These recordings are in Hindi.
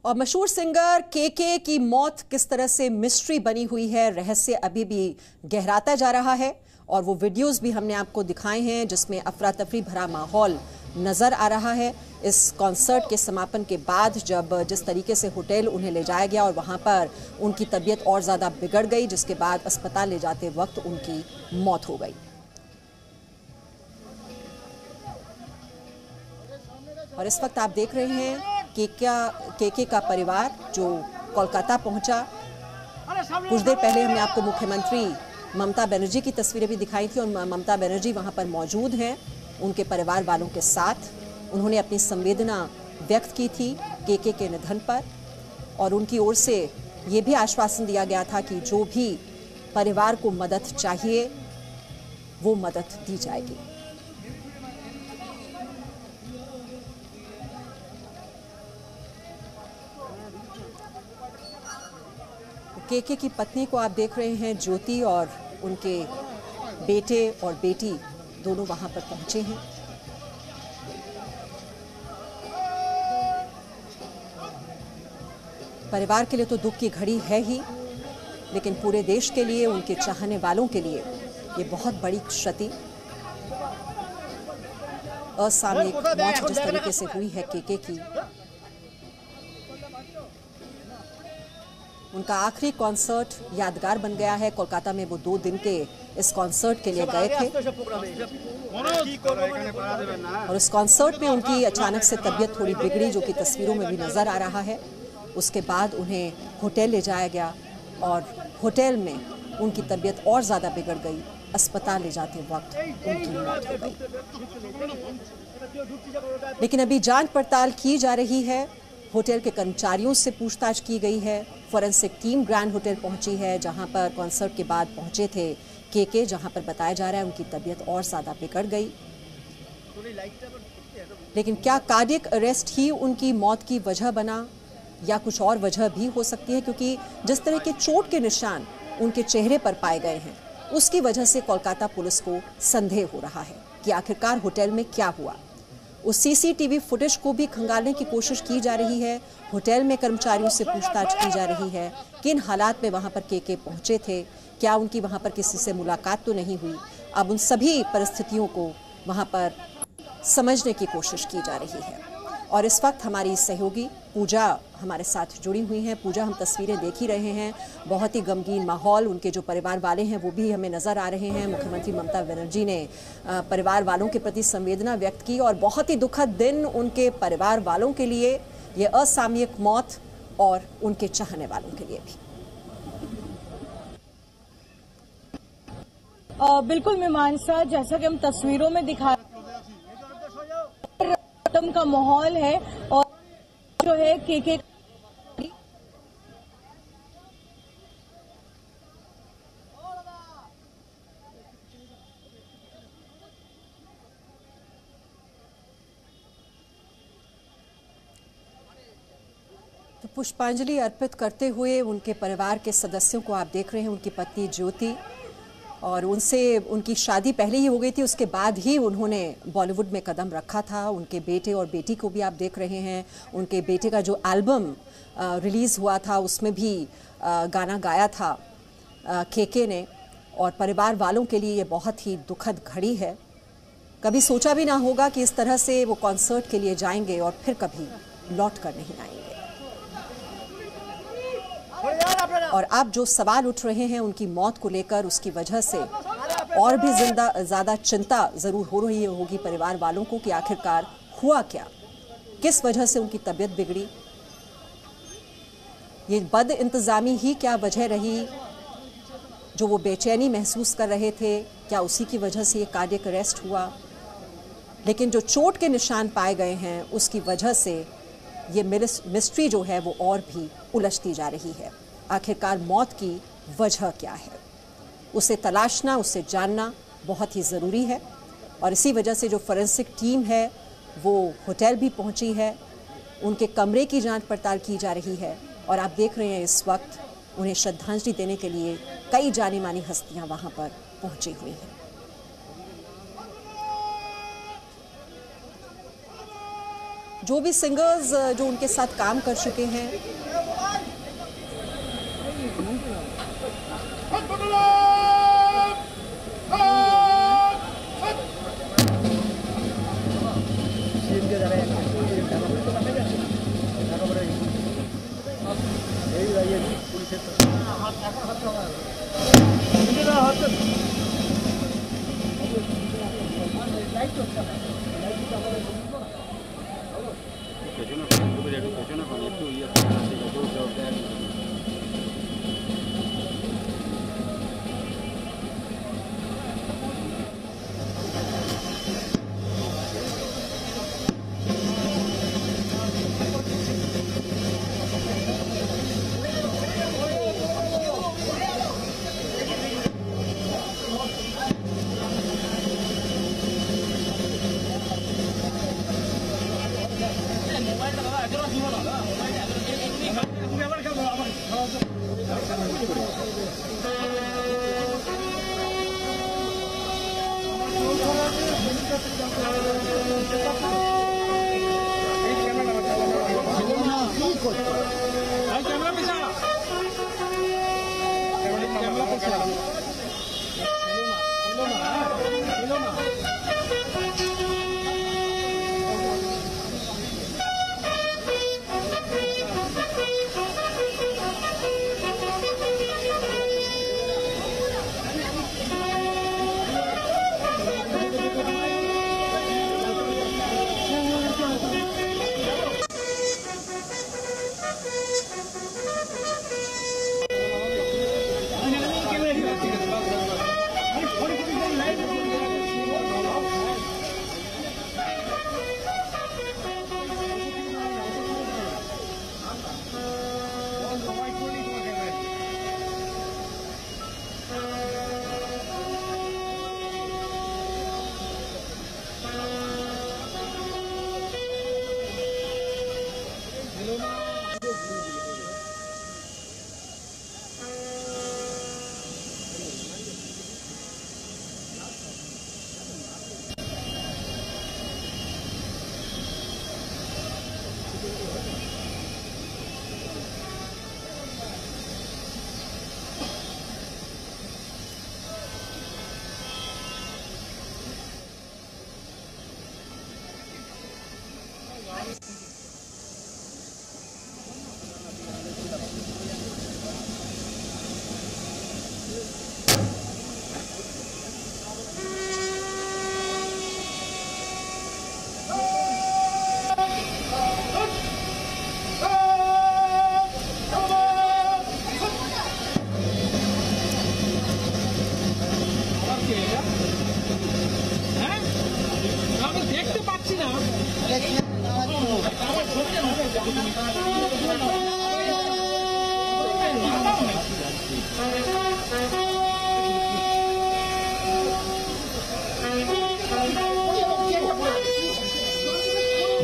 और मशहूर सिंगर केके की मौत किस तरह से मिस्ट्री बनी हुई है, रहस्य अभी भी गहराता जा रहा है। और वो वीडियोस भी हमने आपको दिखाए हैं जिसमें अफरा तफरी भरा माहौल नजर आ रहा है। इस कॉन्सर्ट के समापन के बाद जब जिस तरीके से होटल उन्हें ले जाया गया और वहां पर उनकी तबीयत और ज़्यादा बिगड़ गई, जिसके बाद अस्पताल ले जाते वक्त उनकी मौत हो गई। और इस वक्त आप देख रहे हैं केके का परिवार जो कोलकाता पहुंचा। कुछ देर पहले हमने आपको मुख्यमंत्री ममता बनर्जी की तस्वीरें भी दिखाई थी और ममता बनर्जी वहां पर मौजूद हैं उनके परिवार वालों के साथ। उन्होंने अपनी संवेदना व्यक्त की थी केके के निधन पर और उनकी ओर से ये भी आश्वासन दिया गया था कि जो भी परिवार को मदद चाहिए वो मदद दी जाएगी। केके की पत्नी को आप देख रहे हैं, ज्योति, और उनके बेटे और बेटी दोनों वहां पर पहुंचे हैं। परिवार के लिए तो दुख की घड़ी है ही, लेकिन पूरे देश के लिए, उनके चाहने वालों के लिए ये बहुत बड़ी क्षति, असामयिक मौत जिस तरीके से हुई है केके की। उनका आखिरी कॉन्सर्ट यादगार बन गया है। कोलकाता में वो 2 दिन के इस कॉन्सर्ट के लिए गए थे और उस कॉन्सर्ट में उनकी अचानक से तबीयत थोड़ी बिगड़ी, जो कि तस्वीरों में भी नजर आ रहा है। उसके बाद उन्हें होटल ले जाया गया और होटल में उनकी तबीयत और ज़्यादा बिगड़ गई। अस्पताल ले जाते वक्त उनकी मौत हो गई। लेकिन अभी जांच पड़ताल की जा रही है। होटल के कर्मचारियों से पूछताछ की गई है। फॉरेंसिक टीम ग्रैंड होटल पहुंची है जहां पर कॉन्सर्ट के बाद पहुंचे थे केके, जहां पर बताया जा रहा है उनकी तबीयत और ज़्यादा बिगड़ गई। लेकिन क्या कार्डियक अरेस्ट ही उनकी मौत की वजह बना या कुछ और वजह भी हो सकती है, क्योंकि जिस तरह के चोट के निशान उनके चेहरे पर पाए गए हैं उसकी वजह से कोलकाता पुलिस को संदेह हो रहा है कि आखिरकार होटल में क्या हुआ। उस सीसीटीवी फुटेज को भी खंगालने की कोशिश की जा रही है। होटल में कर्मचारियों से पूछताछ की जा रही है, किन हालात में वहां पर केके पहुंचे थे, क्या उनकी वहां पर किसी से मुलाकात तो नहीं हुई। अब उन सभी परिस्थितियों को वहां पर समझने की कोशिश की जा रही है। और इस वक्त हमारी सहयोगी पूजा हमारे साथ जुड़ी हुई हैं। पूजा, हम तस्वीरें देख ही रहे हैं, बहुत ही गमगीन माहौल, उनके जो परिवार वाले हैं वो भी हमें नज़र आ रहे हैं। मुख्यमंत्री ममता बनर्जी ने परिवार वालों के प्रति संवेदना व्यक्त की और बहुत ही दुखद दिन उनके परिवार वालों के लिए, ये असामयिक मौत, और उनके चाहने वालों के लिए भी। बिल्कुल मीमांसा, जैसा कि हम तस्वीरों में दिखा का माहौल है और जो है केके तो पुष्पांजलि अर्पित करते हुए उनके परिवार के सदस्यों को आप देख रहे हैं। उनकी पत्नी ज्योति, और उनसे उनकी शादी पहले ही हो गई थी, उसके बाद ही उन्होंने बॉलीवुड में कदम रखा था। उनके बेटे और बेटी को भी आप देख रहे हैं। उनके बेटे का जो एल्बम रिलीज़ हुआ था उसमें भी गाना गाया था केके ने। और परिवार वालों के लिए ये बहुत ही दुखद घड़ी है। कभी सोचा भी ना होगा कि इस तरह से वो कॉन्सर्ट के लिए जाएंगे और फिर कभी लौट कर नहीं आएंगे। और अब जो सवाल उठ रहे हैं उनकी मौत को लेकर, उसकी वजह से और भी ज़्यादा चिंता ज़रूर हो रही होगी परिवार वालों को कि आखिरकार हुआ क्या, किस वजह से उनकी तबीयत बिगड़ी। ये बद इंतज़ामी ही क्या वजह रही, जो वो बेचैनी महसूस कर रहे थे, क्या उसी की वजह से ये कार्डियक अरेस्ट हुआ। लेकिन जो चोट के निशान पाए गए हैं उसकी वजह से ये मिस्ट्री जो है वो और भी उलझती जा रही है। आखिरकार मौत की वजह क्या है, उसे तलाशना, उसे जानना बहुत ही ज़रूरी है। और इसी वजह से जो फॉरेंसिक टीम है वो होटल भी पहुंची है, उनके कमरे की जांच पड़ताल की जा रही है। और आप देख रहे हैं इस वक्त उन्हें श्रद्धांजलि देने के लिए कई जानी मानी हस्तियां वहां पर पहुंची हुई हैं। जो भी सिंगर्स जो उनके साथ काम कर चुके हैं,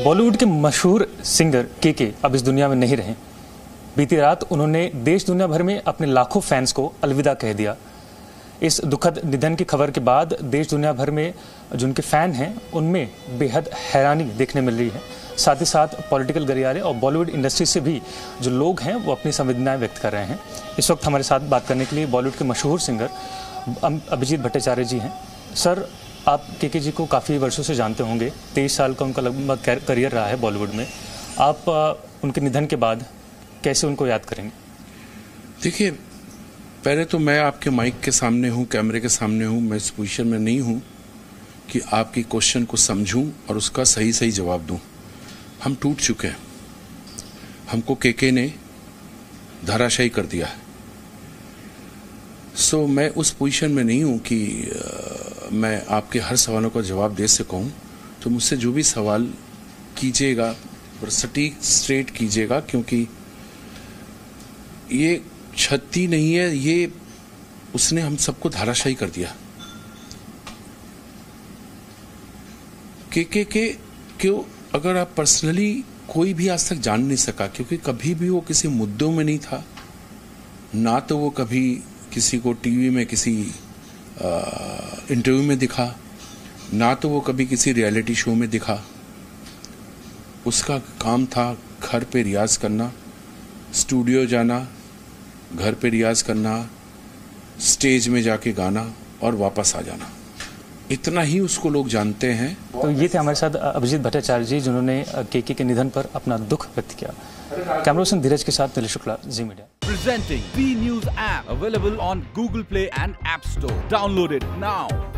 बॉलीवुड के मशहूर सिंगर के अब इस दुनिया में नहीं रहे। बीती रात उन्होंने देश दुनिया भर में अपने लाखों फैंस को अलविदा कह दिया। इस दुखद निधन की खबर के बाद देश दुनिया भर में जो उनके फैन हैं उनमें बेहद हैरानी देखने मिल रही है। साथ ही साथ पॉलिटिकल गलियारे और बॉलीवुड इंडस्ट्री से भी जो लोग हैं वो अपनी संवेदनाएं व्यक्त कर रहे हैं। इस वक्त हमारे साथ बात करने के लिए बॉलीवुड के मशहूर सिंगर अभिजीत भट्टाचार्य जी हैं। सर, आप के जी को काफ़ी वर्षों से जानते होंगे। 23 साल का उनका लगभग करियर रहा है बॉलीवुड में। आप उनके निधन के बाद कैसे उनको याद करेंगे? देखिए, पहले तो मैं आपके माइक के सामने हूँ, कैमरे के सामने हूँ। मैं इस पोजीशन में नहीं हूँ कि आपकी क्वेश्चन को समझूं और उसका सही सही जवाब दूं। हम टूट चुके हैं। हमको के ने धराशायी कर दिया है। सो मैं उस पोजीशन में नहीं हूँ कि मैं आपके हर सवालों का जवाब दे सकूं। तो मुझसे जो भी सवाल कीजिएगा सटीक स्ट्रेट कीजिएगा, क्योंकि ये क्षति नहीं है, ये उसने हम सबको धराशायी कर दिया। के क्यों, अगर आप पर्सनली कोई भी आज तक जान नहीं सका, क्योंकि कभी भी वो किसी मुद्दों में नहीं था। ना तो वो कभी किसी को टीवी में किसी इंटरव्यू में दिखा, ना तो वो कभी किसी रियलिटी शो में दिखा। उसका काम था घर पे रियाज करना, स्टूडियो जाना, घर पे रियाज करना, स्टेज में जाके गाना और वापस आ जाना, इतना ही उसको लोग जानते हैं। तो ये थे हमारे साथ अभिजीत भट्टाचार्य जी, जिन्होंने केके के निधन पर अपना दुख व्यक्त किया। कैमरा पर्सन धीरज के साथ दिलीप शुक्ला, जी media. Presenting B News app, available on Google Play and App Store. Download it now.